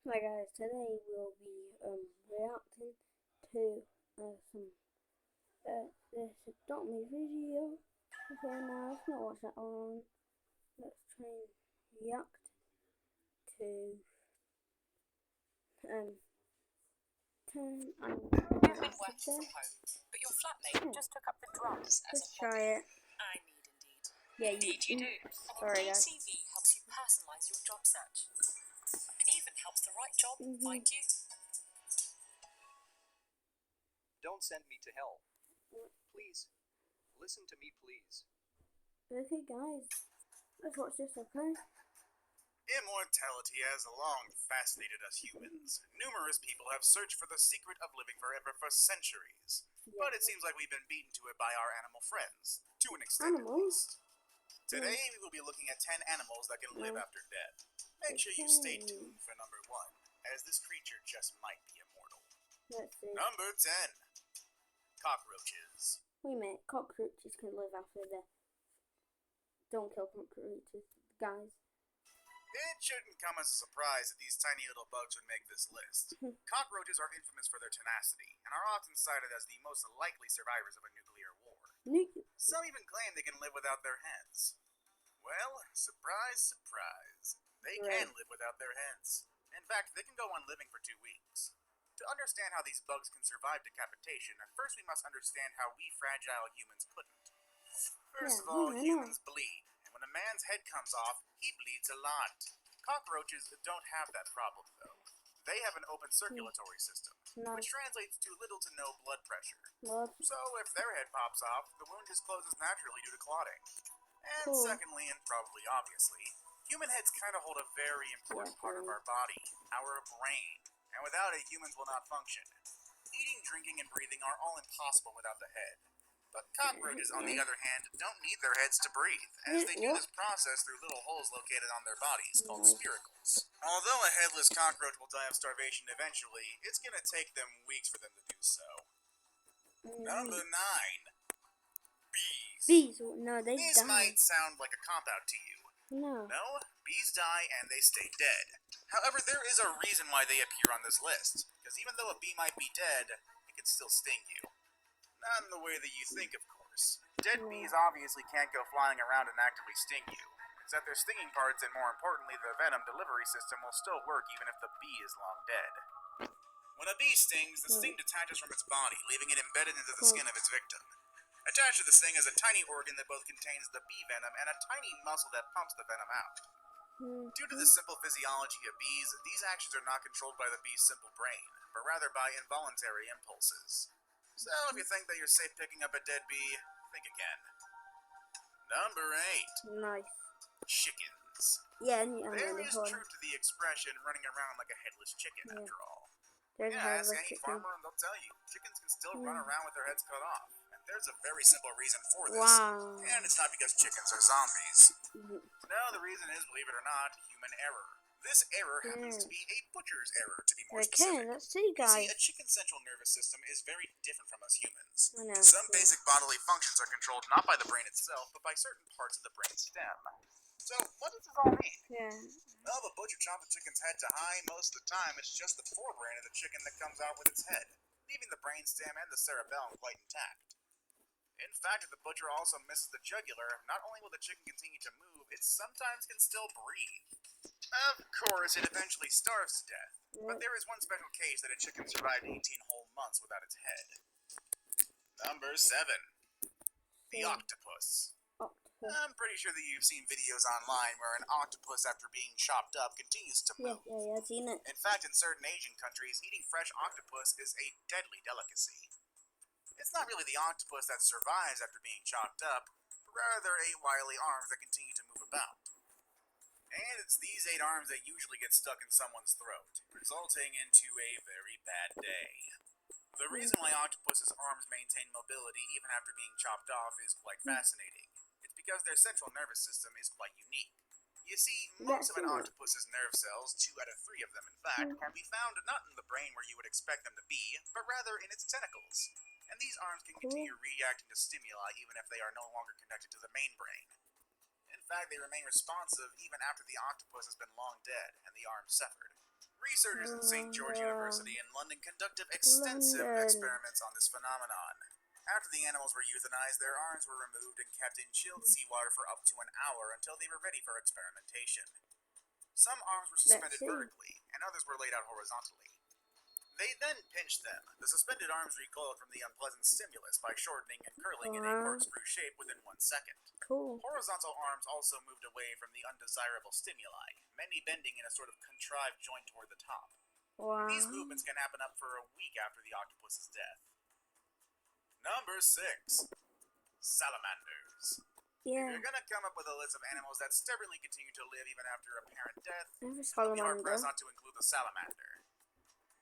Hi guys, today we'll be reacting to some this Adopt Me video. Okay, now let's not watch that long. Let's try and react to 10 and You've been working from home, but your flatmate just took up the drums as a Let's hobby. try it. I need Indeed. Yeah, Indeed you do. Sorry Indeed guys. CV helps you personalise your job search. And even helps the right job find you. Don't send me to hell. Please. Listen to me, please. Okay guys, let's watch this, okay? Immortality has long fascinated us humans. Numerous people have searched for the secret of living forever for centuries. But it seems like we've been beaten to it by our animal friends, to an extent at least. Today we will be looking at 10 animals that can live after death. Make sure you stay tuned for number 1, as this creature just might be immortal. Let's see. Number 10. Cockroaches. Wait a minute, cockroaches can live after death. Don't kill cockroaches, guys. It shouldn't come as a surprise that these tiny little bugs would make this list. Cockroaches are infamous for their tenacity, and are often cited as the most likely survivors of a nuclear war. Some even claim they can live without their heads. Well, surprise, surprise. They can live without their heads. In fact, they can go on living for 2 weeks. To understand how these bugs can survive decapitation, first we must understand how we fragile humans couldn't. First of all, humans bleed, and when a man's head comes off, he bleeds a lot. Cockroaches don't have that problem, though. They have an open circulatory system, which translates to little to no blood pressure. So if their head pops off, the wound just closes naturally due to clotting. And secondly, and probably obviously, human heads kind of hold a very important part of our body, our brain. And without it, humans will not function. Eating, drinking, and breathing are all impossible without the head. But cockroaches, on the other hand, don't need their heads to breathe, as they do this process through little holes located on their bodies, called spiracles. Although a headless cockroach will die of starvation eventually, it's gonna take them weeks for them to do so. Number 9. Bees. Bees, no, they These die. might sound like a cop-out to you. No, bees die and they stay dead. However, there is a reason why they appear on this list, because even though a bee might be dead, it can still sting you. Not in the way that you think, of course. Dead bees obviously can't go flying around and actively sting you. It's that their stinging parts and, more importantly, the venom delivery system will still work even if the bee is long dead. When a bee stings, the sting detaches from its body, leaving it embedded into the skin of its victim. Attached to the sting is a tiny organ that both contains the bee venom and a tiny muscle that pumps the venom out. Due to the simple physiology of bees, these actions are not controlled by the bee's simple brain, but rather by involuntary impulses. So if you think that you're safe picking up a dead bee, think again. Number 8. Nice. Chickens. Yeah, There is truth to the expression running around like a headless chicken, after all. There's Ask any farmer and they'll tell you, chickens can still run around with their heads cut off. And there's a very simple reason for this. And it's not because chickens are zombies. No, the reason is, believe it or not, human error. This error happens to be a butcher's error, to be more specific. Let's see, guys. You see, a chicken's central nervous system is very different from us humans. Some basic bodily functions are controlled not by the brain itself, but by certain parts of the brain stem. So, what does this all mean? Well, the butcher chopped the chicken's head to high. Most of the time, it's just the forebrain of the chicken that comes out with its head, leaving the brainstem and the cerebellum quite intact. In fact, if the butcher also misses the jugular, not only will the chicken continue to move, it sometimes can still breathe. Of course, it eventually starves to death, but there is one special case that a chicken survived 18 whole months without its head. Number 7. The octopus. I'm pretty sure that you've seen videos online where an octopus, after being chopped up, continues to move. I've seen it. In fact, in certain Asian countries, eating fresh octopus is a deadly delicacy. It's not really the octopus that survives after being chopped up, but rather their 8 wily arms that continue to move about. And it's these 8 arms that usually get stuck in someone's throat, resulting into a very bad day. The reason why octopus's arms maintain mobility even after being chopped off is quite fascinating. It's because their central nervous system is quite unique. You see, most of an octopus's nerve cells, 2 out of 3 of them in fact, can be found not in the brain where you would expect them to be, but rather in its tentacles. And these arms can continue reacting to stimuli even if they are no longer connected to the main brain. In fact, they remain responsive even after the octopus has been long dead and the arm severed. Researchers at St. George University in London conducted extensive experiments on this phenomenon. After the animals were euthanized, their arms were removed and kept in chilled seawater for up to an hour until they were ready for experimentation. Some arms were suspended vertically, and others were laid out horizontally. They then pinched them. The suspended arms recoiled from the unpleasant stimulus by shortening and curling in a corkscrew shape within 1 second. Cool. Horizontal arms also moved away from the undesirable stimuli, many bending in a sort of contrived joint toward the top. Wow. These movements can happen up for a week after the octopus's death. Number 6. Salamanders. Yeah. If you're gonna come up with a list of animals that stubbornly continue to live even after apparent death, Never you'll be hard-pressed salamander. not to include the salamander.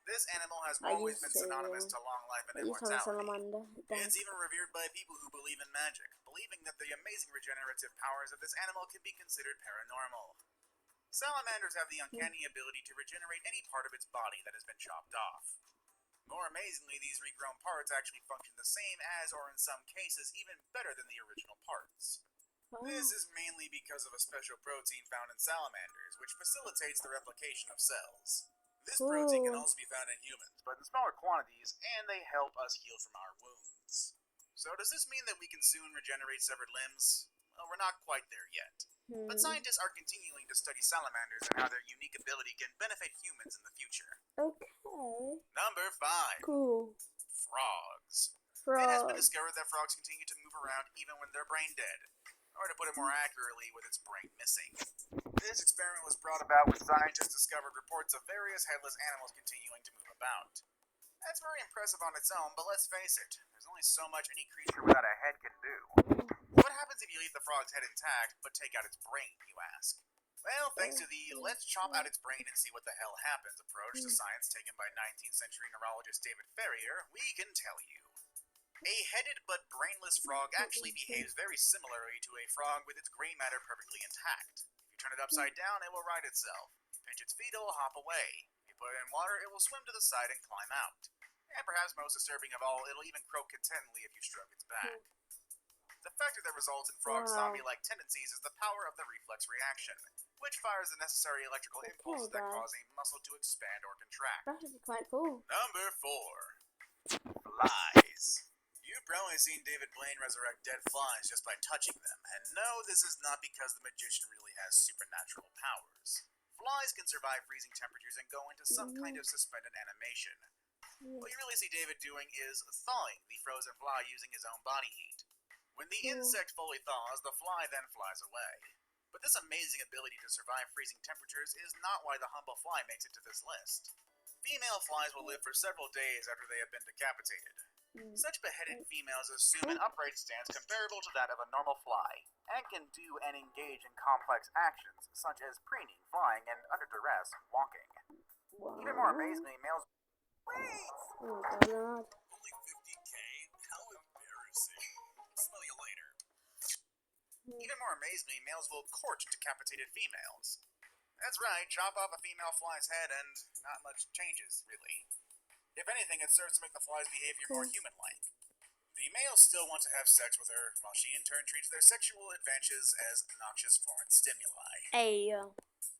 This animal has I always used been to, synonymous to long life and I used to have a immortality. salamander. Damn. It's even revered by people who believe in magic, believing that the amazing regenerative powers of this animal can be considered paranormal. Salamanders have the uncanny ability to regenerate any part of its body that has been chopped off. More amazingly, these regrown parts actually function the same as, or in some cases, even better than the original parts. This is mainly because of a special protein found in salamanders, which facilitates the replication of cells. This protein can also be found in humans, but in smaller quantities, and they help us heal from our wounds. So does this mean that we can soon regenerate severed limbs? Well, we're not quite there yet. But scientists are continuing to study salamanders and how their unique ability can benefit humans in the future. Okay. Number 5. Cool. Frogs. It has been Frog. discovered that frogs continue to move around even when they're brain dead. Or to put it more accurately, with its brain missing. This experiment was brought about when scientists discovered reports of various headless animals continuing to move about. That's very impressive on its own, but let's face it, there's only so much any creature without a head can do. What happens if you leave the frog's head intact, but take out its brain, you ask? Well, thanks to the let's chop out its brain and see what the hell happens approach to science taken by 19th century neurologist David Ferrier, we can tell you. A headed but brainless frog actually behaves very similarly to a frog with its gray matter perfectly intact. If you turn it upside down, it will right itself. If you pinch its feet, it will hop away. If you put it in water, it will swim to the side and climb out. And perhaps most disturbing of all, it'll even croak contentedly if you stroke its back. The factor that results in frogs' zombie-like tendencies is the power of the reflex reaction, which fires the necessary electrical impulses that cause a muscle to expand or contract. That is quite cool. Number 4. Flies. You've probably seen David Blaine resurrect dead flies just by touching them, and no, this is not because the magician really has supernatural powers. Flies can survive freezing temperatures and go into some kind of suspended animation. What you really see David doing is thawing the frozen fly using his own body heat. When the insect fully thaws, the fly then flies away. But this amazing ability to survive freezing temperatures is not why the humble fly makes it to this list. Female flies will live for several days after they have been decapitated. Such beheaded females assume an upright stance comparable to that of a normal fly, and can do and engage in complex actions, such as preening, flying, and under duress, walking. Wow. Even more amazingly, males... Wait! Oh, God. Only 50k? How embarrassing. Smell you later. Even more amazingly, males will court decapitated females. That's right, chop off a female fly's head and not much changes, really. If anything, it serves to make the fly's behavior more human-like. The males still want to have sex with her, while she in turn treats their sexual advances as noxious foreign stimuli. Hey.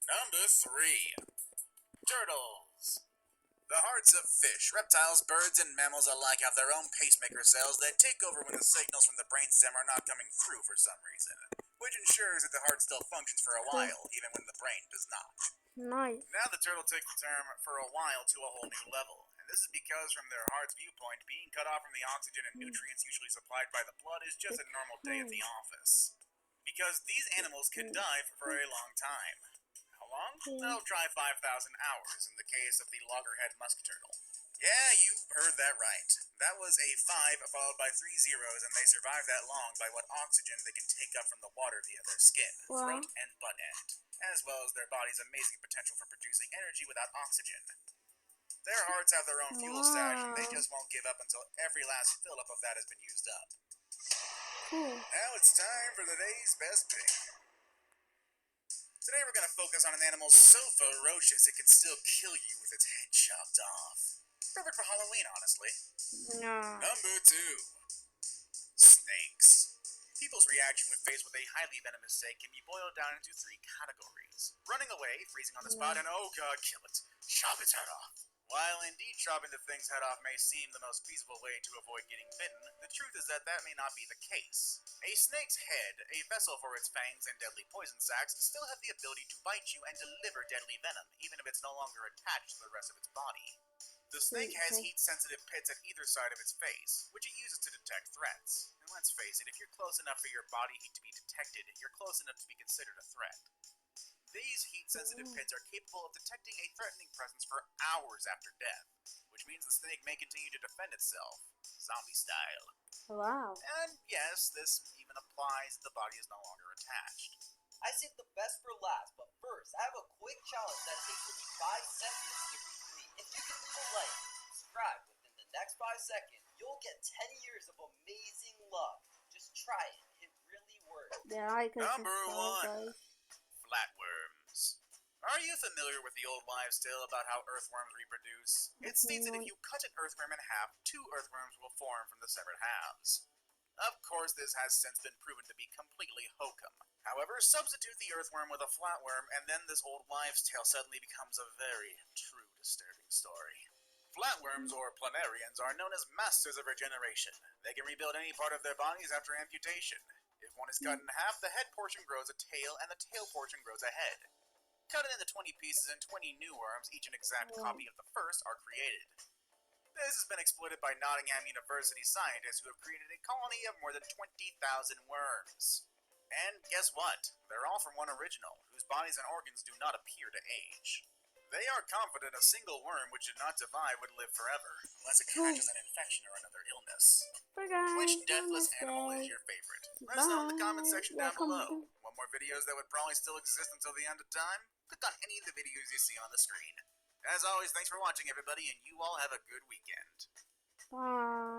Number 3. Turtles. The hearts of fish, reptiles, birds, and mammals alike have their own pacemaker cells that take over when the signals from the brainstem are not coming through for some reason, which ensures that the heart still functions for a while, even when the brain does not. Nice. Now the turtle takes the term "for a while" to a whole new level, and this is because from their heart's viewpoint, being cut off from the oxygen and nutrients usually supplied by the blood is just a normal day at the office. Because these animals can die for a very long time. How long? Well, try 5,000 hours in the case of the loggerhead musk turtle. Yeah, you heard that right. That was a 5 followed by 3 zeros, and they survived that long by what oxygen they can take up from the water via their skin, throat, and butt end, as well as their body's amazing potential for producing energy without oxygen. Their hearts have their own fuel stash, and they just won't give up until every last fill-up of that has been used up. Now it's time for the day's best pick. Today we're going to focus on an animal so ferocious it can still kill you with its head chopped off. Perfect for Halloween, honestly. No. Number 2. Snakes. People's reaction when faced with a highly venomous snake can be boiled down into 3 categories. Running away, freezing on the spot, and oh god, kill it. Chop its head off. While indeed chopping the thing's head off may seem the most feasible way to avoid getting bitten, the truth is that that may not be the case. A snake's head, a vessel for its fangs and deadly poison sacs, still have the ability to bite you and deliver deadly venom, even if it's no longer attached to the rest of its body. The snake has heat-sensitive pits at either side of its face, which it uses to detect threats. And let's face it, if you're close enough for your body heat to be detected, you're close enough to be considered a threat. These heat-sensitive pits are capable of detecting a threatening presence for hours after death, which means the snake may continue to defend itself, zombie style. Wow. And yes, this even applies if the body is no longer attached. I saved the best for last, but first, I have a quick challenge that takes only 5 seconds to complete. If you can leave a like and subscribe within the next 5 seconds, you'll get 10 years of amazing luck. Just try it. It really works. Yeah, I can Number subscribe, 1. guys. Flatworms. Are you familiar with the old wives' tale about how earthworms reproduce? It states that if you cut an earthworm in half, 2 earthworms will form from the severed halves. Of course, this has since been proven to be completely hokum. However, substitute the earthworm with a flatworm, and then this old wives' tale suddenly becomes a very true disturbing story. Flatworms, or planarians, are known as masters of regeneration. They can rebuild any part of their bodies after amputation. If one is cut in half, the head portion grows a tail, and the tail portion grows a head. Cut it into 20 pieces, and 20 new worms, each an exact copy of the first, are created. This has been exploited by Nottingham University scientists who have created a colony of more than 20,000 worms. And guess what? They're all from one original, whose bodies and organs do not appear to age. They are confident a single worm which did not divide would live forever, unless it catches an infection or another illness. Bye guys. Which have a deathless nice animal is day. your favorite? Let us know in the comment Bye. section Yeah, down comment below. Want more videos that would probably still exist until the end of time? Click on any of the videos you see on the screen. As always, thanks for watching everybody, and you all have a good weekend. Bye.